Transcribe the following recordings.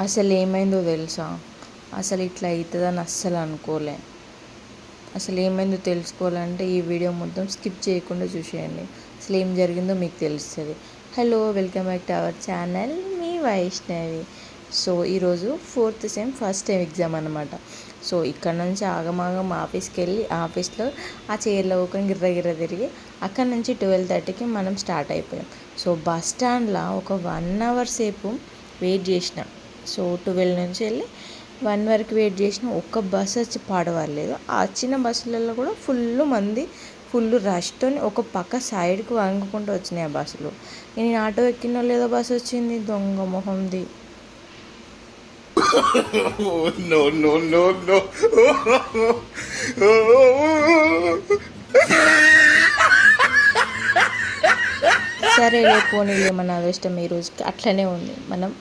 అసలు ఏమైందో తెలుసా? అసలు ఇట్లా అవుతుందని అస్సలు అనుకోలే. అసలు ఏమైందో తెలుసుకోవాలంటే ఈ వీడియో మొత్తం స్కిప్ చేయకుండా చూసేయండి. అసలు ఏం జరిగిందో మీకు తెలుస్తుంది. Hello, welcome back to our channel, me Vaishnavi. So ఈరోజు 4th sem first time exam అనమాట. సో ఇక్కడ నుంచి ఆగమాగం ఆఫీస్కి వెళ్ళి ఆఫీస్లో ఆ చైర్లో ఊకొని గిర్ర తిరిగి అక్కడ నుంచి 12:30కి మనం స్టార్ట్ అయిపోయాం. సో బస్ స్టాండ్లో ఒక 1 అవర్ సేపు వెయిట్ చేసినాం. సో 12 నుంచి వెళ్ళి 1 వరకు వెయిట్ చేసిన ఒక్క బస్సు వచ్చి పాడవాలేదు. ఆ వచ్చిన బస్సులలో కూడా ఫుల్ రష్తో ఒక పక్క సైడ్కి వంగుకుంటూ వచ్చినాయి ఆ బస్సులు. నేను ఆటో ఎక్కినో లేదో బస్సు వచ్చింది, దొంగ మొహంది. సరే పోనీలే, మన అదృష్టం ఈ రోజుకి అట్లనే ఉంది. మనం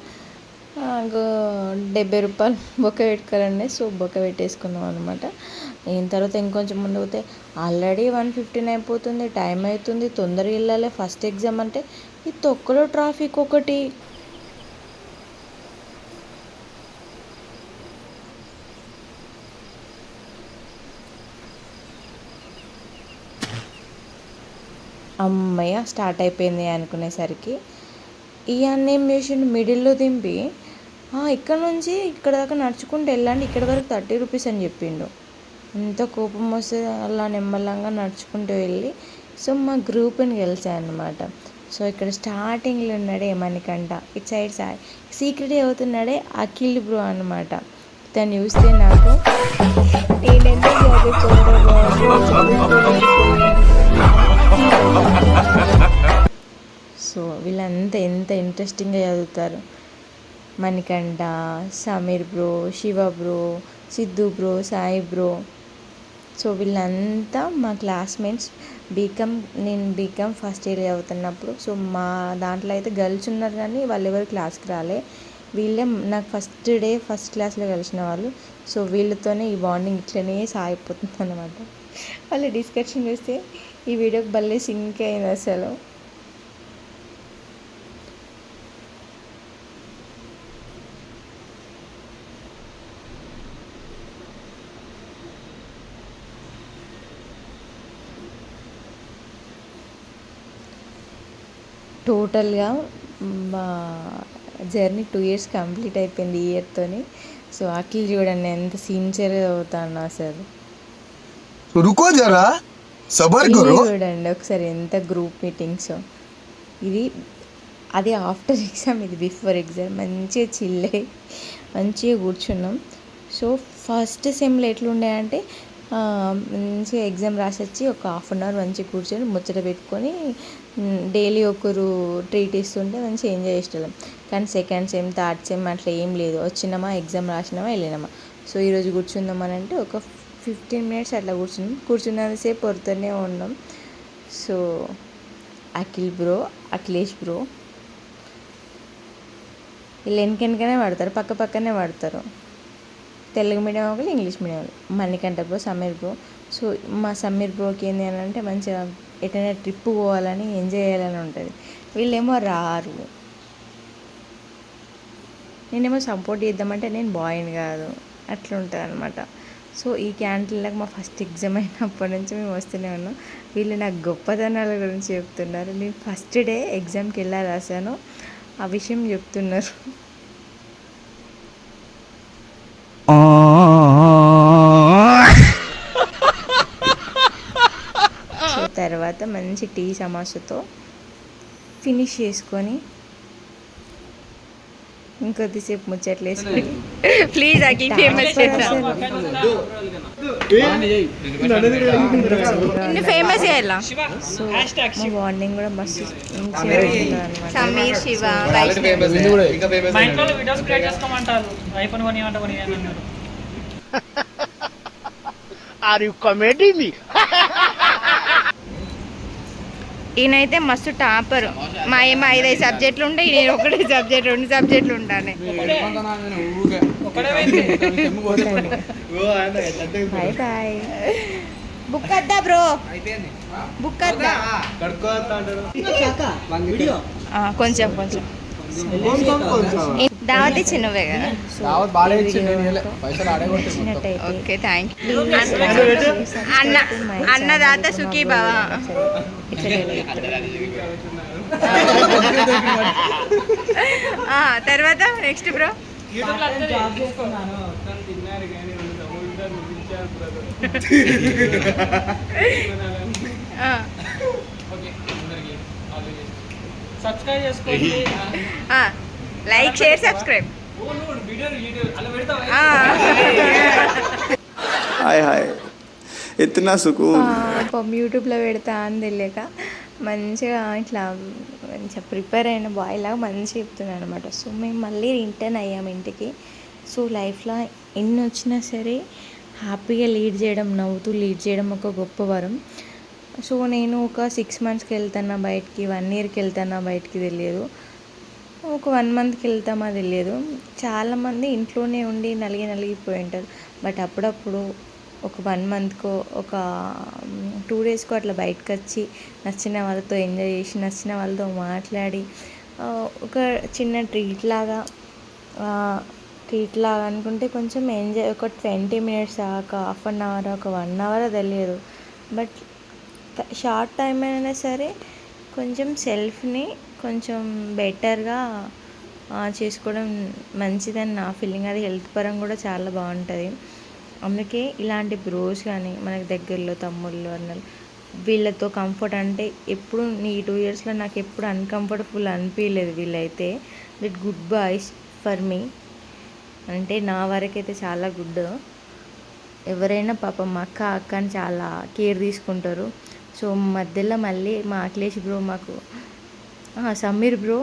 70 రూపాయలు బొక్క పెట్టుకోవాలండి. సో బొక్క పెట్టేసుకున్నాం అనమాట. అయిన తర్వాత ఇంకొంచెం ముందు పోతే ఆల్రెడీ 1:15 అయిపోతుంది, టైం అవుతుంది, తొందరగా వెళ్ళాలి. ఫస్ట్ ఎగ్జామ్ అంటే ఈ తొక్కలో ట్రాఫిక్ ఒకటి. అమ్మయ్య స్టార్ట్ అయిపోయింది అనుకునేసరికి ఇవన్నీ ఏం చేసిండు, మిడిల్లో దింపి ఇక్కడ నుంచి ఇక్కడ దాకా నడుచుకుంటూ వెళ్ళండి, ఇక్కడ వరకు 30 రూపీస్ అని చెప్పిండు. ఎంత కోపం వస్తే అలా నిమ్మలంగా నడుచుకుంటూ వెళ్ళి సో మా గ్రూప్ని గెలిచాయన్నమాట. సో ఇక్కడ స్టార్టింగ్లో ఉన్నాడే మనకంట, ఇటు సైడ్ సీక్రెట్ అవుతున్నాడే అఖిల్ బ్రో అనమాట. తను చూస్తే నాకు నేనెంత సో వీళ్ళంతా ఎంత ఇంట్రెస్టింగ్గా చదువుతారు. Manikanta, Sameer bro, Shiva bro, Siddhu bro, Sai bro. So వీళ్ళంతా మా క్లాస్మేట్స్. నేను బీకామ్ ఫస్ట్ ఇయర్ చదువుతున్నప్పుడు. సో మా దాంట్లో అయితే గర్ల్స్ ఉన్నారు కానీ వాళ్ళు ఎవరు క్లాస్కి రాలే. వీళ్ళే నాకు ఫస్ట్ క్లాస్లో కలిసిన వాళ్ళు. సో వీళ్ళతోనే ఈ బాండింగ్ ఇట్లనే సాగిపోతుంది అన్నమాట. వాళ్ళు డిస్కషన్ చేస్తే ఈ వీడియోకి భలే సింక్ అయింది అసలు. టోటల్గా మా జర్నీ 2 years కంప్లీట్ అయిపోయింది ఈ ఇయర్తోని. సో అఖిల్ చూడండి ఎంత సిన్సియర్గా చదువుతాను అసలు. చూడండి ఒకసారి ఎంత గ్రూప్ మీటింగ్స్. అది ఆఫ్టర్ ఎగ్జామ్, ఇది బిఫోర్ ఎగ్జామ్. మంచిగా చిల్లై మంచిగా కూర్చున్నాం. సో ఫస్ట్ సెమ్లో ఎట్లుండే అంటే మంచిగా ఎగ్జామ్ రాసి వచ్చి ఒక 1/2 hour మంచిగా కూర్చొని ముచ్చట పెట్టుకొని డైలీ ఒకరు ట్రీట్ ఇస్తుంటే మంచిగా ఎంజాయ్ చేసేవాళ్ళం. కానీ సెకండ్ సెమ్, థర్డ్ సెమ్ అట్లా ఏం లేదు. వచ్చినామా, ఎగ్జామ్ రాసినామా, వెళ్ళినామా. సో ఈరోజు కూర్చుందామని అంటే ఒక 15 minutes అట్లా కూర్చున్నంతసేపు పొరుతూనే ఉన్నాం. So Akhil bro, Akhilesh bro వీళ్ళు వెనకనే పడతారు, పక్కనే పడతారు. తెలుగు మీడియం ఒకళ్ళు, ఇంగ్లీష్ మీడియం వాళ్ళు. Manikanta bro, Sameer bro. So మా సమీర్ బ్రోకి ఏంది అని అంటే మంచిగా ఎటైనా ట్రిప్ పోవాలని, ఎంజాయ్ చేయాలని ఉంటుంది. వీళ్ళేమో రారు. నేనేమో సపోర్ట్ చేద్దామంటే నేను బాయ్ని కాదు, అట్లా ఉంటుంది అనమాట. సో ఈ క్యాంటీన్లకు మా ఫస్ట్ ఎగ్జామ్ అయినప్పటి నుంచి మేము వస్తూనే ఉన్నాం. వీళ్ళు నాకు గొప్పతనాల గురించి చెప్తున్నారు. నేను ఫస్ట్ డే ఎగ్జామ్కి వెళ్ళా రాశాను, ఆ విషయం చెప్తున్నారు. సో తర్వాత మంచి టీ సమోసాతో ఫినిష్ చేసుకొని ఇంకొద్దిసేపు ముచ్చట్లు వేసుకొని ప్లీజ్ అఖిల్ ఫేమస్ సో మా బాండింగ్ కూడా మస్తు సమీర్, శివ, ఈయనైతే మస్తు టాపర్. మా ఏమో 5 సబ్జెక్టులు ఉంటాయి, నేను 1 సబ్జెక్ట్ 2 సబ్జెక్టులు ఉంటాను. Bye bye. బుక్ వద్దా బ్రో, బుక్ వద్దా? కొంచెం దావత్ ఇచ్చినవే కదా. Okay thank you. అన్నదాత సుఖీ భవ. తర్వాత నెక్స్ట్ బ్రో. సబ్స్క్రైబ్ చేసుకోండి. Like share subscribe. हाय हाय इतना सुकून. యూట్యూబ్లో పెడతా అని తెలియక మంచిగా ఇట్లా మంచిగా ప్రిపేర్ అయిన బాయ్ లాగా మంచిగా చెప్తున్నాను అనమాట. సో మేము మళ్ళీ రిటర్న్ అయ్యాము ఇంటికి. సో లైఫ్లో ఎన్ని వచ్చినా సరే హ్యాపీగా లీడ్ చేయడం, నవ్వుతూ లీడ్ చేయడం ఒక గొప్ప వరం. సో నేను ఒక 6 మంత్స్కి వెళ్తానా బయటికి, 1 ఇయర్కి వెళ్తానా బయటికి తెలియదు, ఒక 1 మంత్కి వెళ్తామా తెలియదు. చాలామంది ఇంట్లోనే ఉండి నలిగిపోయి ఉంటారు. బట్ అప్పుడప్పుడు ఒక 1 మంత్కో ఒక 2 డేస్కో అట్లా బయటకు వచ్చి నచ్చిన వాళ్ళతో ఎంజాయ్ చేసి నచ్చిన వాళ్ళతో మాట్లాడి ఒక చిన్న ట్రీట్ లాగా అనుకుంటే కొంచెం ఎంజాయ్, ఒక 20 మినిట్స్, ఒక హాఫ్ అన్ అవర్, ఒక 1 అవర్ తెలియదు. బట్ షార్ట్ టైం అయినా సరే కొంచెం సెల్ఫ్ని కొంచెం బెటర్గా చేసుకోవడం మంచిదని నా ఫీలింగ్. అది హెల్త్ పరంగా కూడా చాలా బాగుంటుంది. అందుకే ఇలాంటి బ్రోస్ కానీ మనకి దగ్గరలో తమ్ముళ్ళు అన్నలు వీళ్ళతో కంఫర్ట్ అంటే ఎప్పుడు ఈ 2 ఇయర్స్లో నాకు ఎప్పుడు అన్కంఫర్టబుల్ అనిపించలేదు. వీళ్ళైతే that good boys for me, అంటే నా వరకైతే చాలా గుడ్. ఎవరైనా పాపం అక్క అని చాలా కేర్ తీసుకుంటారు. సో మధ్యలో మళ్ళీ మా అఖిలేష్ బ్రో మాకు సమీర్ బ్రో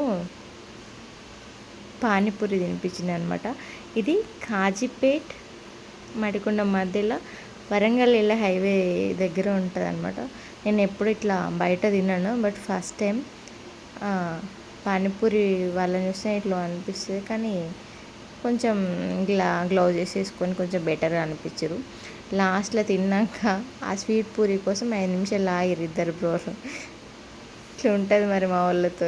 పానీపూరి తినిపించింది అనమాట. ఇది కాజీపేట్ మడికొండ మధ్యలో వరంగల్ వెళ్ళే హైవే దగ్గర ఉంటుంది అనమాట. నేను ఎప్పుడు ఇట్లా బయట తిన్నాను, బట్ ఫస్ట్ టైం పానీపూరి వాళ్ళని చూస్తే ఇట్లా అనిపిస్తుంది. కానీ కొంచెం గ్లౌజెస్ వేసుకొని కొంచెం బెటర్గా అనిపించారు. లాస్ట్లో తిన్నాక ఆ స్వీట్ పూరి కోసం 5 నిమిషాలు ఆగిరు ఇద్దరు బ్రోలు. ఇట్లా ఉంటుంది మరి మా వాళ్ళతో.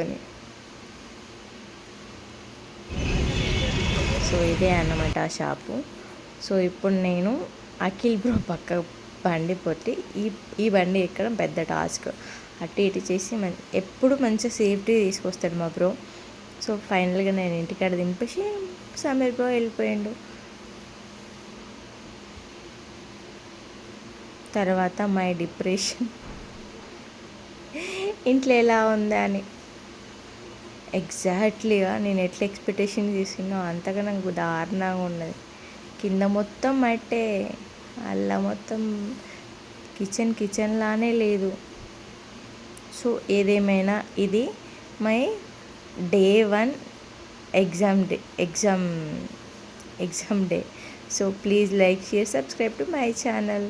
సో ఇదే అన్నమాట ఆ షాపు. సో ఇప్పుడు నేను అఖిల్ బ్రో పక్క బండి పొట్టి ఈ బండి ఎక్కడం పెద్ద టాస్క్. అటు ఇటు చేసి ఎప్పుడు మంచిగా సేఫ్టీ తీసుకొస్తాడు మా బ్రో. సో ఫైనల్గా నేను ఇంటికాడ దింపేసి సమీర్ బ్రో వెళ్ళిపోయాడు. తర్వాత మై డిప్రెషన్ ఇంట్లో ఎలా ఉందా అని ఎగ్జాక్ట్లీగా నేను ఎట్లా ఎక్స్పెక్టేషన్ చేసినో అంతగా నాకు దారుణంగా ఉన్నది. కింద మొత్తం మట్టే, అలా మొత్తం కిచెన్ లానే లేదు. సో ఏదేమైనా ఇది my day 1 exam day. So please like, share, subscribe to my channel.